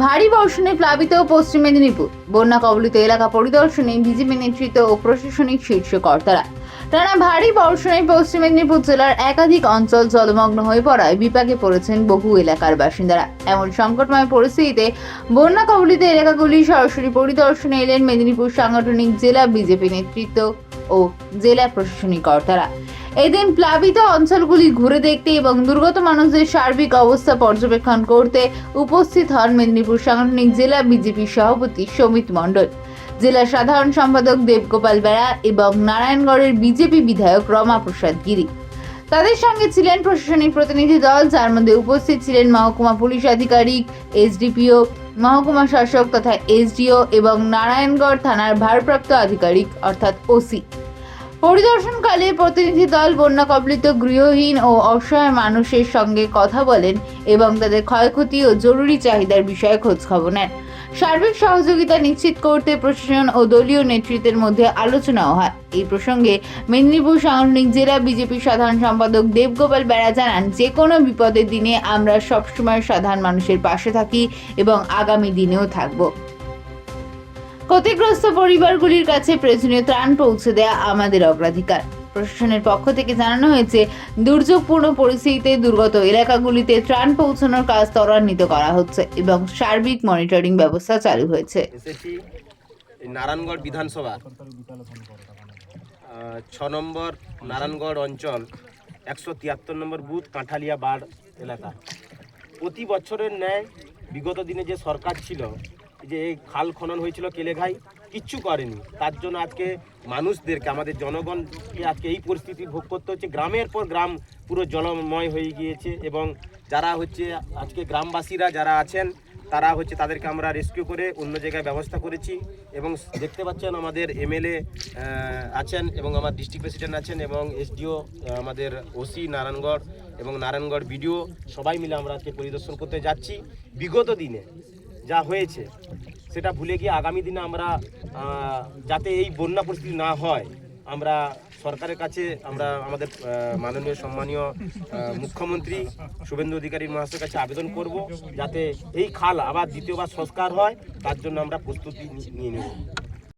ভারী বর্ষণে প্লাবিত পশ্চিম মেদিনীপুর। বন্যা কবলিত এলাকা পরিদর্শনে বিজেপি নেতৃত্ব ও প্রশাসনিক শীর্ষ কর্তারা। টানা ভারী বর্ষণে পশ্চিম মেদিনীপুর জেলার একাধিক অঞ্চল জলমগ্ন হয়ে পড়ায় বিপাকে পড়েছেন বহু এলাকার বাসিন্দারা। এমন সংকটময় পরিস্থিতিতে বন্যা কবলিত এলাকাগুলি সরাসরি পরিদর্শনে এলেন মেদিনীপুর সাংগঠনিক জেলা বিজেপি নেতৃত্ব ও জেলা প্রশাসনিক কর্তারা। এদিন প্লাবিত অঞ্চলগুলি ঘুরে দেখতে এবং দুর্গত মানুষদের সার্বিক অবস্থা পর্যবেক্ষণ করতে উপস্থিত হন মেদিনীপুর সাংগঠনিক জেলা বিজেপি সভাপতি সমিত মণ্ডল, জেলা সাধারণ সম্পাদক দেবগোপাল বেড়া এবং নারায়ণগড়ের বিজেপি বিধায়ক রমা প্রসাদ গিরি। তাদের সঙ্গে ছিলেন প্রশাসনিক প্রতিনিধি দল, যার মধ্যে উপস্থিত ছিলেন মহকুমা পুলিশ আধিকারিক, এসডিপিও, মহকুমা শাসক তথা এসডিও এবং নারায়ণগড় থানার ভারপ্রাপ্ত আধিকারিক অর্থাৎ ওসি। পরিদর্শনকালে প্রতিনিধি দল বন্যা কবলিত গৃহহীন ও অসহায় মানুষের সঙ্গে কথা বলেন এবং তাদের ক্ষয়ক্ষতি ও জরুরি চাহিদার বিষয়ে খোঁজখবর নেন। সার্বিক সহযোগিতা নিশ্চিত করতে প্রশাসন ও দলীয় নেতৃত্বের মধ্যে আলোচনাও হয়। এই প্রসঙ্গে মেদিনীপুর সাংগঠনিক জেলা বিজেপি সাধারণ সম্পাদক দেবগোপাল বেড়া জানান, যে কোনো বিপদের দিনে আমরা সবসময় সাধারণ মানুষের পাশে থাকি এবং আগামী দিনেও থাকব। ক্ষতিগ্রস্ত পরিবারগুলির কাছে প্রয়োজনীয় ত্রাণ পৌঁছে দেওয়া আমাদের অগ্রাধিকার। প্রশাসনের পক্ষ থেকে জানানো হয়েছে, দুর্যোগপূর্ণ পরিস্থিতিতে দুর্গত এলাকাগুলিতে ত্রাণ পৌঁছানোর কাজ ত্বরান্বিত করা হচ্ছে এবং সার্বিক মনিটরিং ব্যবস্থা চালু হয়েছে। নারায়ণগড় বিধানসভা 6 নম্বর নারায়ণগড় অঞ্চল 173 নম্বর বুথ কাঁঠালিয়া বাড় এলাকা। প্রতি বছরের ন্যায় বিগত দিনে যে সরকার ছিল, যে এই খাল খনন হয়েছিল কেলেঘাই, কিচ্ছু করেনি। তার জন্য আজকে মানুষদেরকে, আমাদের জনগণকে আজকে এই পরিস্থিতি ভোগ করতে হচ্ছে। গ্রামের পর গ্রাম পুরো জলময় হয়ে গিয়েছে এবং যারা হচ্ছে আজকে গ্রামবাসীরা যারা আছেন তারা হচ্ছে তাদেরকে আমরা রেস্কিউ করে অন্য জায়গায় ব্যবস্থা করেছি। এবং দেখতে পাচ্ছেন আমাদের এমএলএ আছেন এবং আমার ডিস্ট্রিক্ট প্রেসিডেন্ট আছেন এবং এসডিও, আমাদের ওসি নারায়ণগড় এবং নারায়ণগড় বিডিও, সবাই মিলে আমরা আজকে পরিদর্শন করতে যাচ্ছি। বিগত দিনে যা হয়েছে সেটা ভুলে গিয়ে আগামী দিনে আমরা যাতে এই বন্যা পরিস্থিতি না হয়, আমরা সরকারের কাছে আমরা আমাদের মাননীয় সম্মানীয় মুখ্যমন্ত্রী শুভেন্দু অধিকারী মহাশয়ের কাছে আবেদন করব, যাতে এই খাল আবার দ্বিতীয়বার সংস্কার হয়, তার জন্য আমরা প্রস্তুতি নিয়ে নেব।